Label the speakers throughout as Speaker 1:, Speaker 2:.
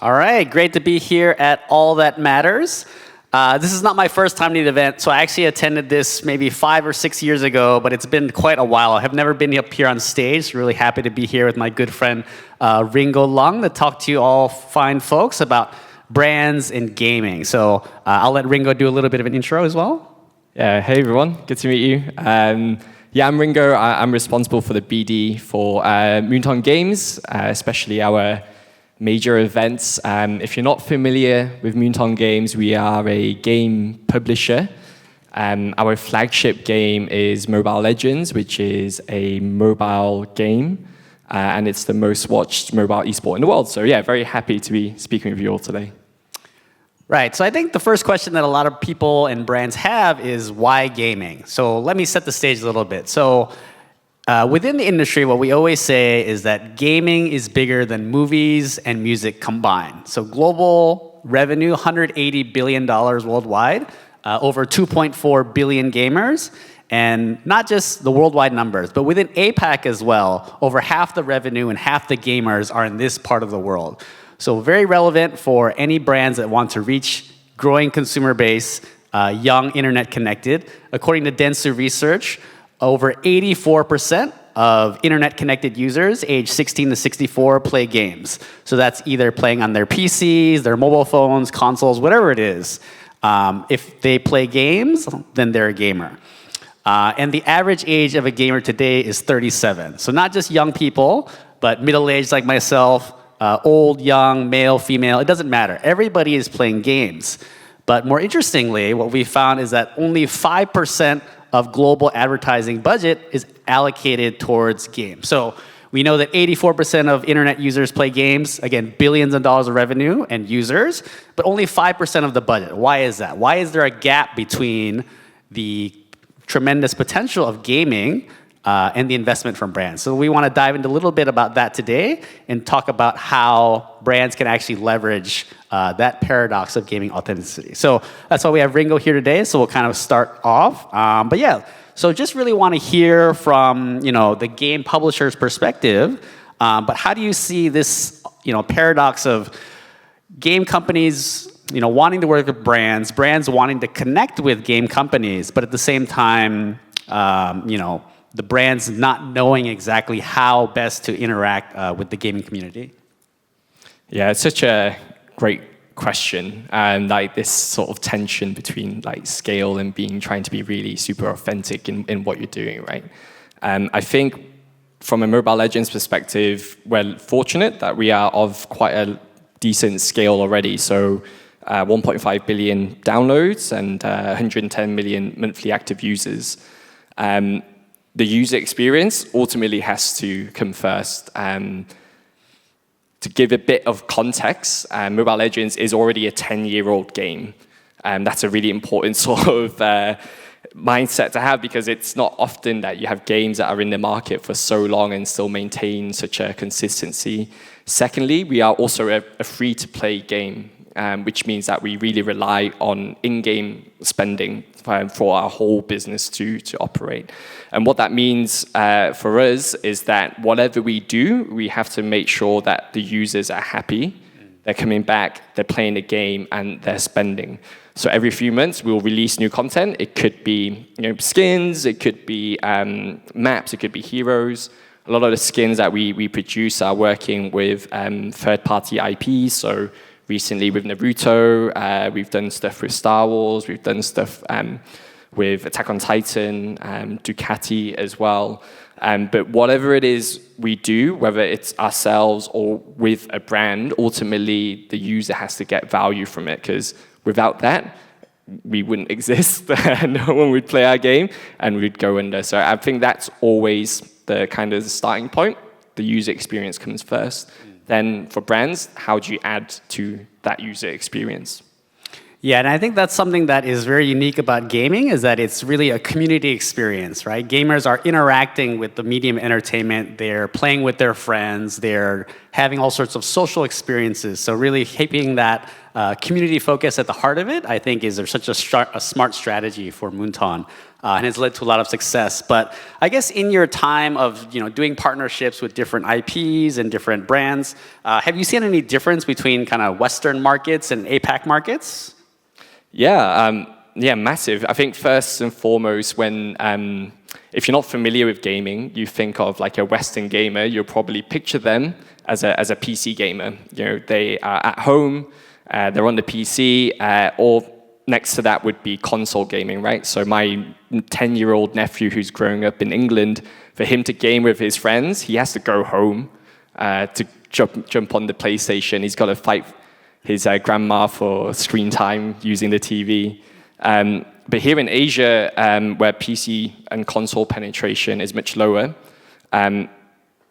Speaker 1: All right, great to be here at All That Matters. This is not my first time to the event, so I actually attended this maybe 5 or 6 years ago, but it's been quite a while. I have never been up here on stage. Really happy to be here with my good friend Ringo to talk to you all fine folks about brands and gaming. So I'll let Ringo do a little bit of an intro as well.
Speaker 2: Yeah, hey everyone, good to meet you. I'm Ringo. I'm responsible for the BD for Moonton Games, especially our major events. If you're not familiar with Moonton Games, we are a game publisher. Our flagship game is Mobile Legends, which is a mobile game, and it's the most watched mobile esport in the world. So yeah, very happy to be speaking with you all today.
Speaker 1: Right, so I think the first question that a lot of people and brands have is why gaming? So let me set the stage a little bit. So within the industry, what we always say is that gaming is bigger than movies and music combined. So global revenue, $180 billion worldwide, over 2.4 billion gamers, and not just the worldwide numbers, but within APAC as well, over half the revenue and half the gamers are in this part of the world. So very relevant for any brands that want to reach growing consumer base, young, internet connected. According to dentsu research, over 84% of internet connected users aged 16 to 64 play games. So that's either playing on their PCs, their mobile phones, consoles, whatever it is. If they play games, then they're a gamer. And the average age of a gamer today is 37. So not just young people, but middle-aged like myself, old, young, male, female, it doesn't matter. Everybody is playing games. But more interestingly, what we found is that only 5% of global advertising budget is allocated towards games. So we know that 84% of internet users play games, again, billions of dollars of revenue and users, but only 5% of the budget. Why is that? Why is there a gap between the tremendous potential of gaming and the investment from brands? So we want to dive into a little bit about that today and talk about how brands can actually leverage that paradox of gaming authenticity. So that's why we have Ringo here today. So we'll kind of start off. But yeah, so just really want to hear from the game publisher's perspective. But how do you see this paradox of game companies wanting to work with brands, brands wanting to connect with game companies, but at the same time, the brands not knowing exactly how best to interact with the gaming community?
Speaker 2: Yeah, it's such a great question, and this sort of tension between scale and trying to be really super authentic in what you're doing, right? I think from a Mobile Legends perspective, we're fortunate that we are of quite a decent scale already. So 1.5 billion downloads and 110 million monthly active users. The user experience ultimately has to come first. To give a bit of context, Mobile Legends is already a 10-year-old game. That's a really important sort of mindset to have, because it's not often that you have games that are in the market for so long and still maintain such a consistency. Secondly, we are also a free-to-play game, which means that we really rely on in-game spending for our whole business to operate. And what that means for us is that whatever we do, we have to make sure that the users are happy, they're coming back, they're playing the game, and they're spending. So every few months, we'll release new content. It could be skins, it could be maps, it could be heroes. A lot of the skins that we produce are working with third-party IPs, so recently with Naruto, we've done stuff with Star Wars, we've done stuff with Attack on Titan, Ducati as well. But whatever it is we do, whether it's ourselves or with a brand, ultimately the user has to get value from it, because without that, we wouldn't exist. No one would play our game and we'd go under. So I think that's always the kind of starting point. The user experience comes first. Then for brands, how do you add to that user experience?
Speaker 1: Yeah, and I think that's something that is very unique about gaming, is that it's really a community experience, right? Gamers are interacting with the medium entertainment, they're playing with their friends, they're having all sorts of social experiences. So really keeping that community focus at the heart of it, I think is such a smart strategy for Moonton. and has led to a lot of success. But I guess in your time of doing partnerships with different IPs and different brands, have you seen any difference between kind of Western markets and APAC markets?
Speaker 2: Yeah, massive. I think first and foremost, when if you're not familiar with gaming, you think of like a Western gamer, you'll probably picture them as a PC gamer. They are at home, they're on the PC, or next to that would be console gaming, right? So my 10-year-old nephew who's growing up in England, for him to game with his friends, he has to go home to jump on the PlayStation. He's got to fight his grandma for screen time using the TV. But here in Asia, where PC and console penetration is much lower,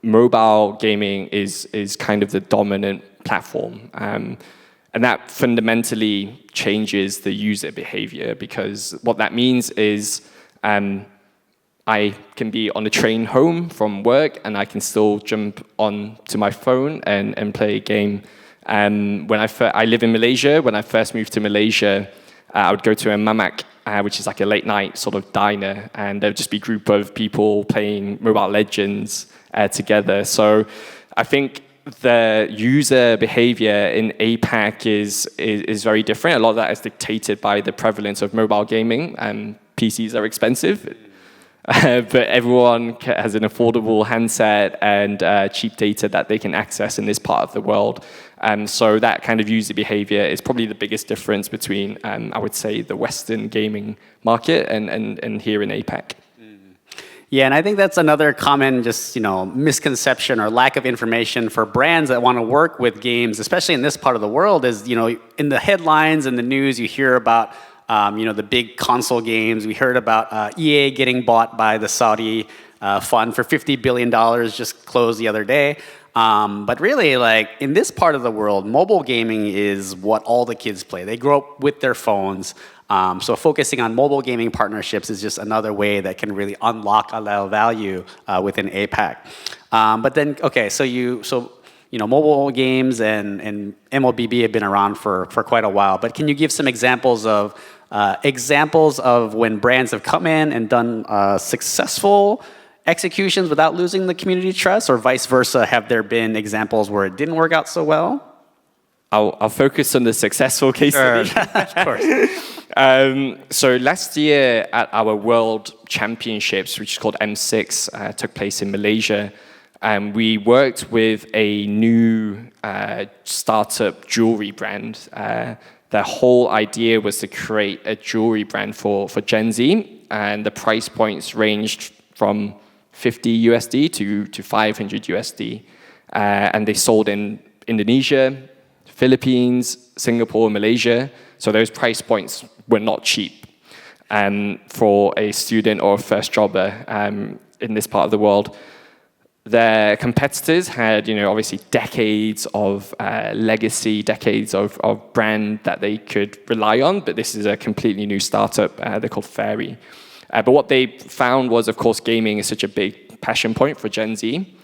Speaker 2: mobile gaming is kind of the dominant platform. And that fundamentally changes the user behavior, because what that means is I can be on a train home from work and I can still jump on to my phone and play a game. When I live in Malaysia. When I first moved to Malaysia, I would go to a mamak, which is like a late night sort of diner, and there would just be a group of people playing Mobile Legends together. So I think the user behavior in APAC is very different. A lot of that is dictated by the prevalence of mobile gaming. PCs are expensive, but everyone has an affordable handset and cheap data that they can access in this part of the world. So that kind of user behavior is probably the biggest difference between, I would say, the Western gaming market and here in APAC.
Speaker 1: Yeah, and I think that's another common misconception or lack of information for brands that want to work with games, especially in this part of the world, is in the headlines and the news you hear about the big console games. We heard about EA getting bought by the Saudi fund for $50 billion, just closed the other day. But really, like in this part of the world, mobile gaming is what all the kids play. They grow up with their phones. So focusing on mobile gaming partnerships is just another way that can really unlock a lot of value within APAC. But then, okay, so mobile games and MLBB have been around for quite a while. But can you give some examples of when brands have come in and done successful executions without losing the community trust, or vice versa? Have there been examples where it didn't work out so well?
Speaker 2: I'll focus on the successful case study.
Speaker 1: Of course.
Speaker 2: So last year at our World Championships, which is called M6, took place in Malaysia, we worked with a new startup jewelry brand. Their whole idea was to create a jewelry brand for Gen Z, and the price points ranged from $50 USD to $500 USD. And they sold in Indonesia, Philippines, Singapore, Malaysia. So those price points were not cheap for a student or a first jobber in this part of the world. Their competitors had, obviously decades of legacy, decades of brand that they could rely on, but this is a completely new startup. They're called Fairy. But what they found was, of course, gaming is such a big passion point for Gen Z.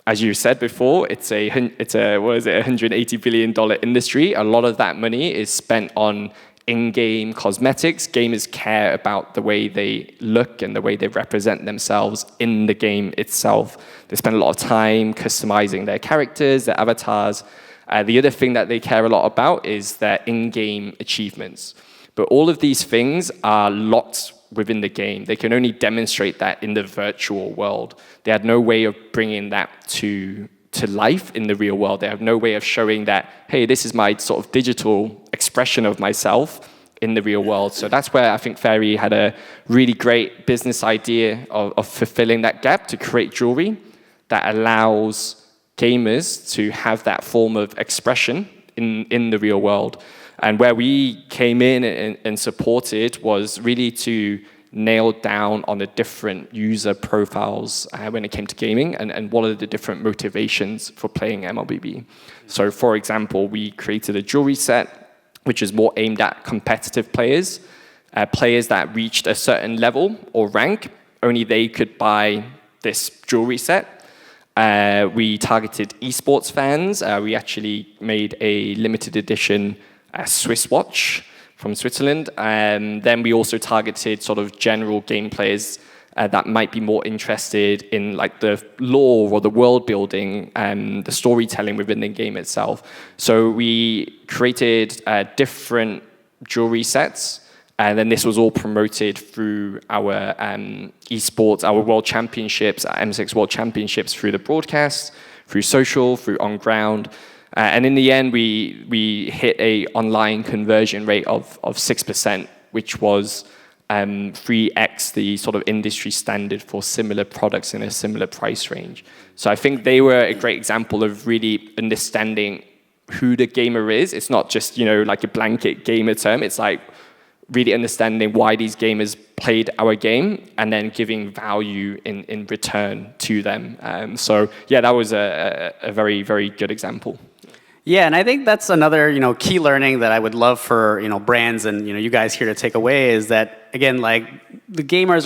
Speaker 2: As you said before, it's a $180 billion industry. A lot of that money is spent on in-game cosmetics. Gamers care about the way they look and the way they represent themselves in the game itself. They spend a lot of time customizing their characters, their avatars. The other thing that they care a lot about is their in-game achievements. But all of these things are locked within the game. They can only demonstrate that in the virtual world. They had no way of bringing that to life in the real world. They have no way of showing that, hey, this is my sort of digital expression of myself in the real world. So that's where I think Fairy had a really great business idea of fulfilling that gap, to create jewelry that allows gamers to have that form of expression in the real world. And where we came in and supported was really to nail down on the different user profiles when it came to gaming and what are the different motivations for playing MLBB. So for example, we created a jewelry set which is more aimed at competitive players, players that reached a certain level or rank, only they could buy this jewelry set. We targeted esports fans. We actually made a limited edition Swiss watch from Switzerland. Then we also targeted sort of general game players that might be more interested in like the lore or the world building and the storytelling within the game itself. So we created different jewelry sets, and then this was all promoted through our esports, our world championships, our M6 World Championships, through the broadcast, through social, through on ground. And in the end, we hit a online conversion rate of 6%, which was 3x the sort of industry standard for similar products in a similar price range. So I think they were a great example of really understanding who the gamer is. It's not just, like a blanket gamer term. It's like really understanding why these gamers played our game and then giving value in return to them. So yeah, that was a very, very good example.
Speaker 1: Yeah, and I think that's another, key learning that I would love for, brands and, you guys here to take away is that, again, like the gamers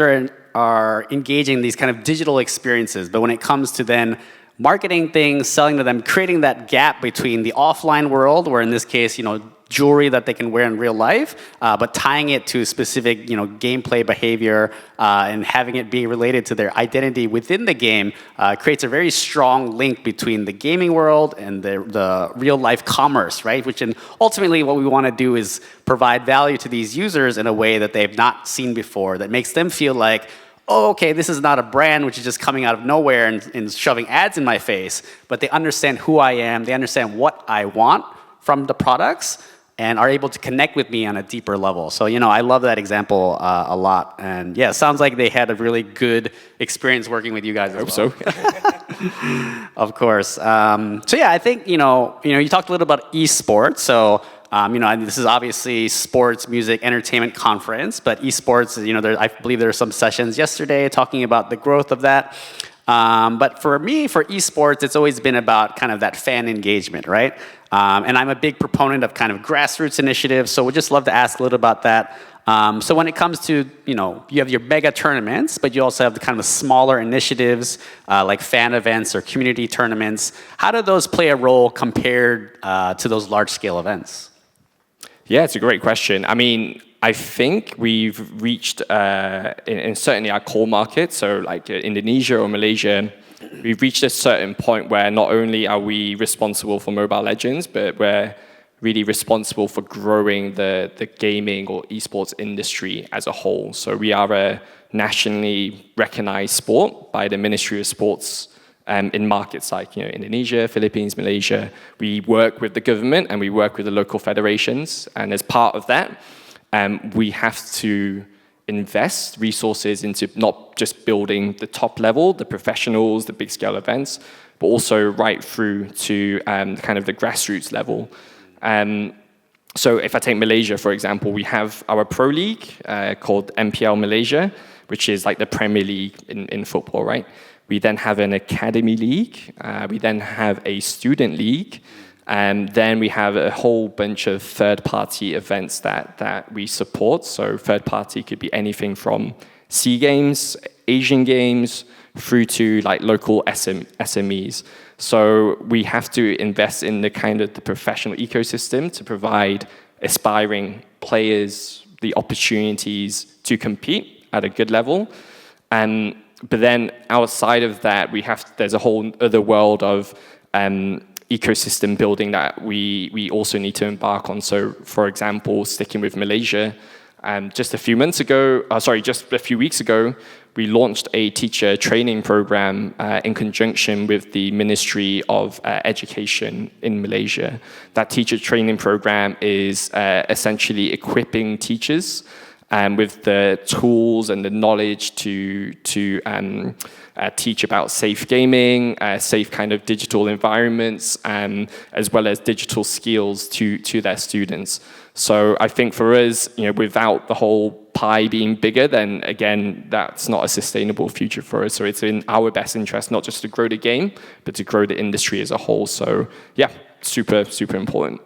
Speaker 1: are engaging these kind of digital experiences, but when it comes to then marketing things, selling to them, creating that gap between the offline world, where in this case, jewelry that they can wear in real life, but tying it to specific, gameplay behavior and having it be related to their identity within the game creates a very strong link between the gaming world and the real life commerce, right? Which ultimately what we want to do is provide value to these users in a way that they've not seen before, that makes them feel like, oh, okay, this is not a brand which is just coming out of nowhere and shoving ads in my face, but they understand who I am, they understand what I want from the products, and are able to connect with me on a deeper level. So, I love that example a lot. And yeah, it sounds like they had a really good experience working with you guys as well.
Speaker 2: I hope
Speaker 1: so. Of course. So yeah, I think, you talked a little about esports. So, this is obviously sports, music, entertainment conference, but esports, I believe there were some sessions yesterday talking about the growth of that. But for me, for esports, it's always been about kind of that fan engagement, right? And I'm a big proponent of kind of grassroots initiatives, so we'd just love to ask a little about that. So when it comes to, you have your mega tournaments, but you also have the kind of smaller initiatives like fan events or community tournaments. How do those play a role compared to those large-scale events?
Speaker 2: Yeah, it's a great question. I mean, I think we've reached, in certainly our core market, so like Indonesia or Malaysia, we've reached a certain point where not only are we responsible for Mobile Legends, but we're really responsible for growing the gaming or esports industry as a whole. So we are a nationally recognized sport by the Ministry of Sports in markets like Indonesia, Philippines, Malaysia. We work with the government and we work with the local federations. And as part of that, we have to invest resources into not just building the top level, the professionals, the big scale events, but also right through to kind of the grassroots level. So if I take Malaysia, for example, we have our pro league called MPL Malaysia, which is like the Premier League in football, right? We then have an academy league. We then have a student league. And then we have a whole bunch of third-party events that we support. So third-party could be anything from SEA Games, Asian Games, through to like local SMEs. So we have to invest in the kind of the professional ecosystem to provide aspiring players the opportunities to compete at a good level. But then outside of that, there's a whole other world of ecosystem building that we also need to embark on. So, for example, sticking with Malaysia, just a few weeks ago, we launched a teacher training program in conjunction with the Ministry of Education in Malaysia. That teacher training program is essentially equipping teachers with the tools and the knowledge to teach about safe gaming, safe kind of digital environments, as well as digital skills to their students. So I think for us, without the whole pie being bigger, then again, that's not a sustainable future for us. So it's in our best interest not just to grow the game, but to grow the industry as a whole. So yeah, super, super important.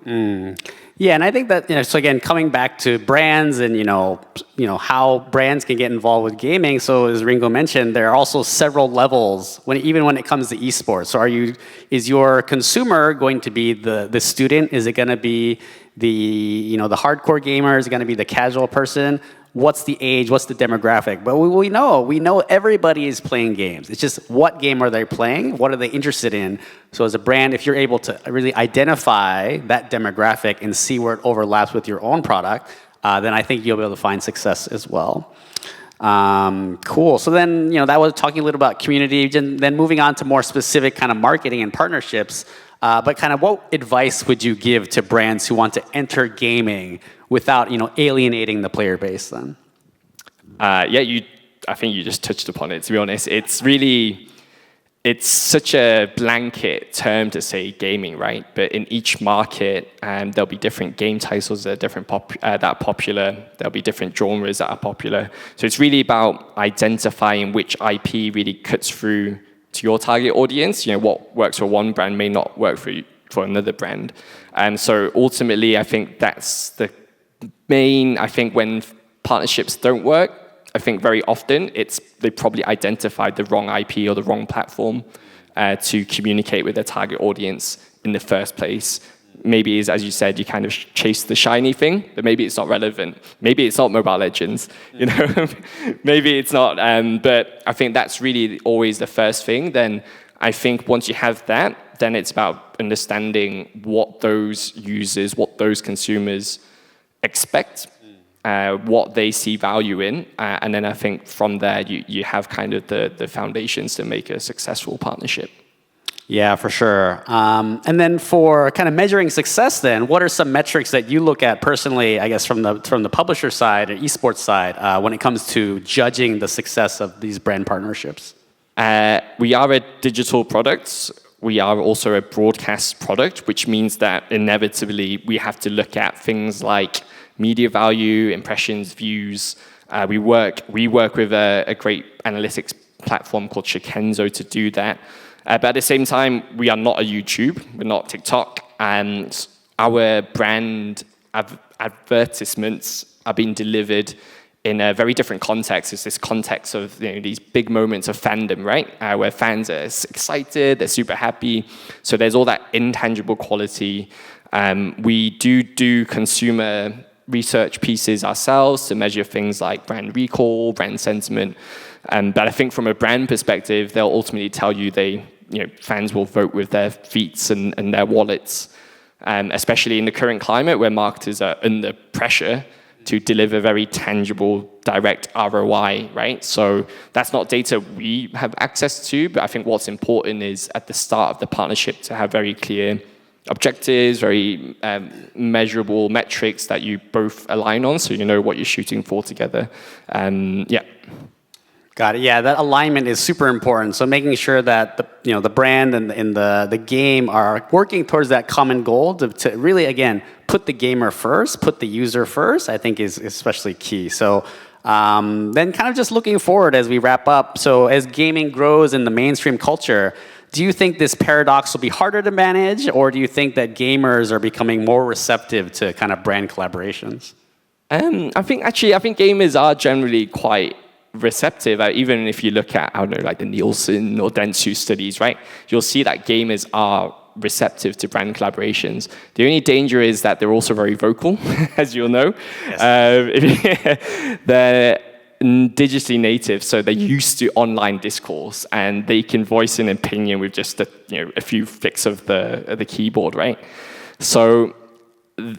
Speaker 1: Yeah, and I think that so again, coming back to brands and how brands can get involved with gaming. So as Ringo mentioned, there are also several levels even when it comes to esports. So is your consumer going to be the student? Is it going to be the hardcore gamer? Is it going to be the casual person? What's the age? What's the demographic? But we know everybody is playing games. It's just what game are they playing? What are they interested in? So as a brand, if you're able to really identify that demographic and see where it overlaps with your own product, then I think you'll be able to find success as well. Cool. So then, that was talking a little about community. Then moving on to more specific kind of marketing and partnerships. But kind of what advice would you give to brands who want to enter gaming without, alienating the player base then?
Speaker 2: I think you just touched upon it, to be honest. It's such a blanket term to say gaming, right? But in each market, there'll be different game titles that are popular. There'll be different genres that are popular. So it's really about identifying which IP really cuts through to your target audience. What works for one brand may not work for another brand. And so ultimately, I think that's the main, when partnerships don't work, I think very often they probably identified the wrong IP or the wrong platform to communicate with their target audience in the first place. Maybe, as you said, you kind of chase the shiny thing, but maybe it's not relevant. Maybe it's not Mobile Legends, Maybe it's not. But I think that's really always the first thing. Then I think once you have that, then it's about understanding what those users, what those consumers expect, what they see value in, and then I think from there you have kind of the foundations to make a successful partnership.
Speaker 1: Yeah, for sure. And then for kind of measuring success then, what are some metrics that you look at personally, I guess from the publisher side or esports side, when it comes to judging the success of these brand partnerships?
Speaker 2: We are a digital product. We are also a broadcast product, which means that inevitably we have to look at things like media value, impressions, views. We work with a great analytics platform called Shikenzo to do that. But at the same time, we are not a YouTube, we're not TikTok, and our brand advertisements are being delivered in a very different context. It's this context of these big moments of fandom, right? Where fans are excited, they're super happy. So there's all that intangible quality. We do consumer research pieces ourselves to measure things like brand recall, brand sentiment. But I think from a brand perspective, they'll ultimately tell you fans will vote with their feet and their wallets, especially in the current climate where marketers are under pressure to deliver very tangible, direct ROI, right? So that's not data we have access to, but I think what's important is at the start of the partnership to have very clear objectives, very measurable metrics that you both align on, so you know what you're shooting for together.
Speaker 1: Got it. Yeah, that alignment is super important. So making sure that the brand and the game are working towards that common goal to really, again, put the gamer first, put the user first, I think is especially key. So then kind of just looking forward as we wrap up. So as gaming grows in the mainstream culture, do you think this paradox will be harder to manage, or do you think that gamers are becoming more receptive to kind of brand collaborations?
Speaker 2: I think gamers are generally quite receptive. Even if you look at, like the Nielsen or Dentsu studies, right? You'll see that gamers are receptive to brand collaborations. The only danger is that they're also very vocal, as you'll know. Yes. They're digitally native, so they're used to online discourse, and they can voice an opinion with just a few flicks of the keyboard, right? So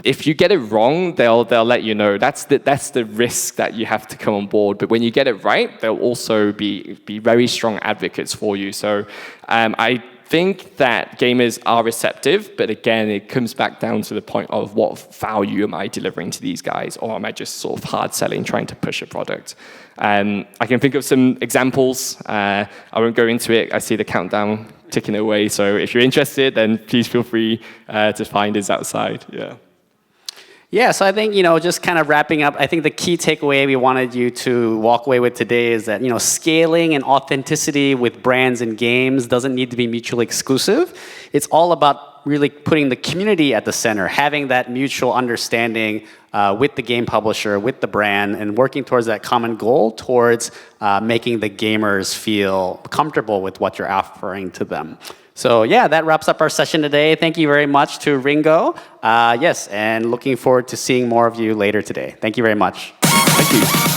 Speaker 2: if you get it wrong, they'll let you know. That's the risk that you have to come on board. But when you get it right, they'll also be very strong advocates for you. So I think that gamers are receptive, but again, it comes back down to the point of what value am I delivering to these guys, or am I just sort of hard selling, trying to push a product? I can think of some examples. I won't go into it. I see the countdown ticking away. So if you're interested, then please feel free to find us outside.
Speaker 1: Yeah, so I think, just kind of wrapping up, I think the key takeaway we wanted you to walk away with today is that, scaling and authenticity with brands and games doesn't need to be mutually exclusive. It's all about really putting the community at the center, having that mutual understanding with the game publisher, with the brand, and working towards that common goal towards making the gamers feel comfortable with what you're offering to them. So yeah, that wraps up our session today. Thank you very much to Ringo. Yes, and looking forward to seeing more of you later today. Thank you very much.
Speaker 2: Thank you.